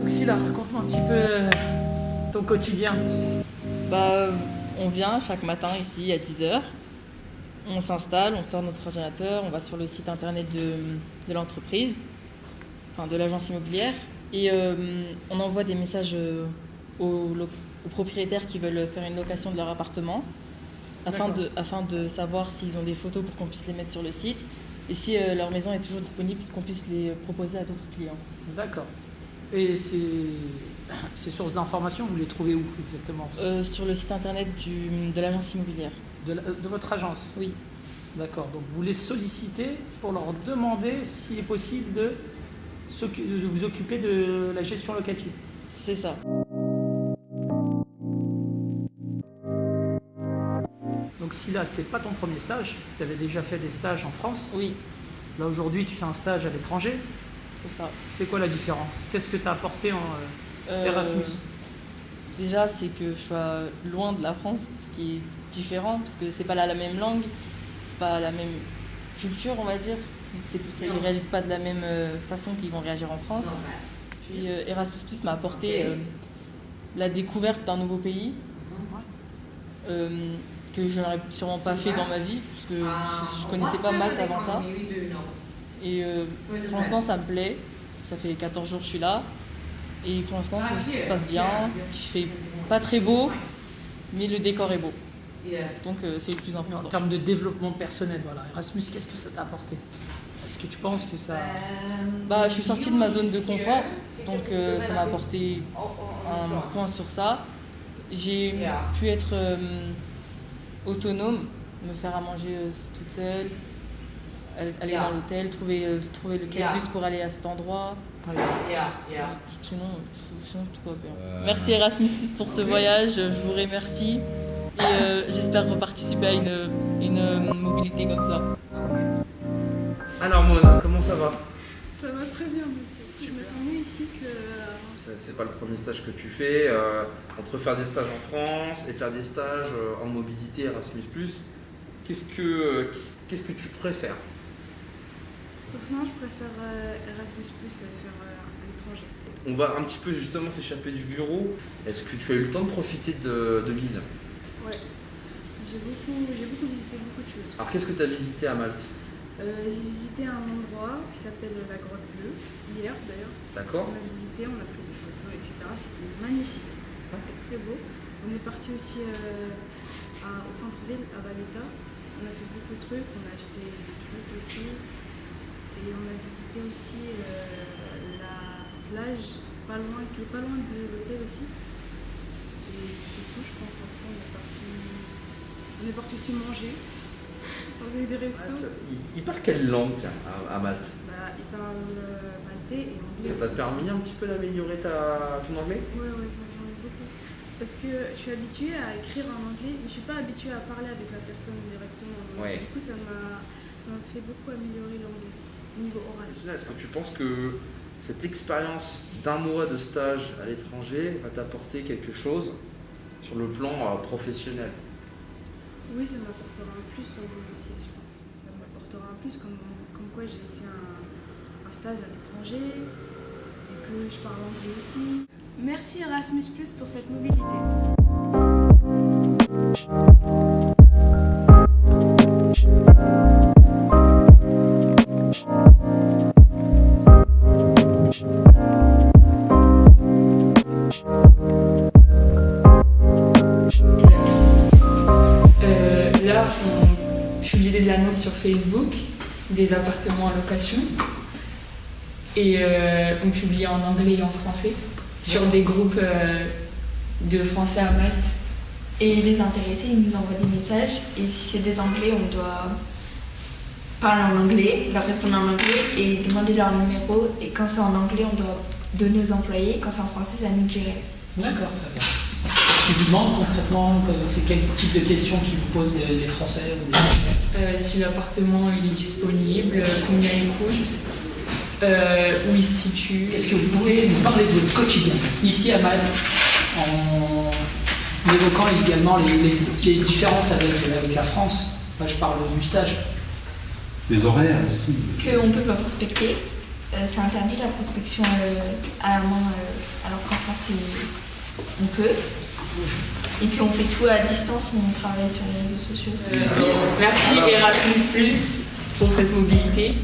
Donc Scylla, raconte-moi un petit peu ton quotidien. On vient chaque matin ici à 10h, on s'installe, on sort notre ordinateur, on va sur le site internet de l'entreprise, enfin de l'agence immobilière, et on envoie des messages aux propriétaires qui veulent faire une location de leur appartement, afin de savoir s'ils ont des photos pour qu'on puisse les mettre sur le site, et si leur maison est toujours disponible, qu'on puisse les proposer à d'autres clients. D'accord. Et ces sources d'informations, vous les trouvez où exactement? Sur le site internet de l'agence immobilière. De votre agence? Oui. D'accord. Donc vous les sollicitez pour leur demander s'il est possible de vous occuper de la gestion locative. C'est ça. Donc si là, c'est pas ton premier stage, tu avais déjà fait des stages en France. Oui, Là aujourd'hui, tu fais un stage à l'étranger. c'est ça. C'est quoi la différence? Qu'est-ce que tu as apporté en Erasmus? Déjà, c'est que je sois loin de la France, ce qui est différent, parce que c'est pas la même langue, c'est pas la même culture, on va dire. Ils réagissent pas de la même façon qu'ils vont réagir en France. Puis Erasmus m'a apporté la découverte d'un nouveau pays que je n'aurais sûrement pas fait dans ma vie, parce que je connaissais pas Malte avant ça. Et pour l'instant, ça me plaît. Ça fait 14 jours que je suis là. Et pour l'instant, tout se passe bien. Il fait pas très beau, mais le décor est beau. Donc c'est le plus En important. termes de développement personnel, voilà. Erasmus, qu'est-ce que ça t'a apporté? Est-ce que tu penses que ça... Je suis sortie de ma zone de confort, donc ça m'a apporté un point sur ça. J'ai pu être autonome, me faire à manger toute seule, aller dans l'hôtel, trouver lequel bus pour aller à cet endroit. Sinon, tout va bien. Merci Erasmus pour ce voyage, je vous remercie et j'espère participer à une mobilité comme ça. Alors Mona, comment ça va? Ça va très bien, monsieur. Je me sens mieux ici que... C'est pas le premier stage que tu fais. Entre faire des stages en France et faire des stages en mobilité Erasmus+, qu'est-ce que tu préfères? Personnellement, je préfère Erasmus+, faire à l'étranger. On va un petit peu justement s'échapper du bureau. Est-ce que tu as eu le temps de profiter de l'île? Ouais. J'ai beaucoup visité beaucoup de choses. Alors qu'est-ce que tu as visité à Malte? J'ai visité un endroit qui s'appelle la Grotte Bleue, hier d'ailleurs. D'accord. On a visité, on a pris des photos, etc. C'était magnifique, c'était très beau. On est parti aussi au centre-ville, à Valletta. On a fait beaucoup de trucs, on a acheté des trucs aussi. Et on a visité aussi la plage, qui est pas loin de l'hôtel aussi. Et c'est tout, je pense. Après, on est parti aussi manger. On a des restos. Il parle quelle langue tiens, à Malte? Il parle maltais et anglais. Ça t'a permis un petit peu d'améliorer ton anglais? Ouais, ça m'a permis beaucoup. Parce que je suis habituée à écrire en anglais, mais je suis pas habituée à parler avec la personne directement. Ouais. Du coup, ça m'a fait beaucoup améliorer l'anglais au niveau oral. Est-ce que tu penses que cette expérience d'un mois de stage à l'étranger va t'apporter quelque chose sur le plan professionnel? Oui, ça m'apportera un plus dans mon dossier, je pense. Ça m'apportera un plus comme quoi j'ai fait un stage à l'étranger et que je parle anglais aussi. Merci Erasmus+ pour cette mobilité. Là, on publie des annonces sur Facebook, des appartements en location. Et on publie en anglais et en français sur des groupes de Français à Malte. Et les intéressés, ils nous envoient des messages. Et si c'est des Anglais, on doit parler en anglais, leur répondre en anglais et demander leur numéro. Et quand c'est en anglais, on doit donner aux employés. Quand c'est en français, c'est à nous de gérer. D'accord, très bien. Ce qu'ils vous demandent concrètement, c'est quel type de questions qu'ils vous posent les Français ou les... Si l'appartement il est disponible, combien il coûte, où il se situe. Est-ce que vous pouvez nous parler de votre quotidien ici à Malte, en évoquant également les différences avec la France? Moi, je parle du stage. Les horaires aussi. Qu'on ne peut pas prospecter. C'est interdit la prospection à la main on peut. Et puis on fait tout à distance, on travaille sur les réseaux sociaux. Merci Erasmus+ pour cette mobilité.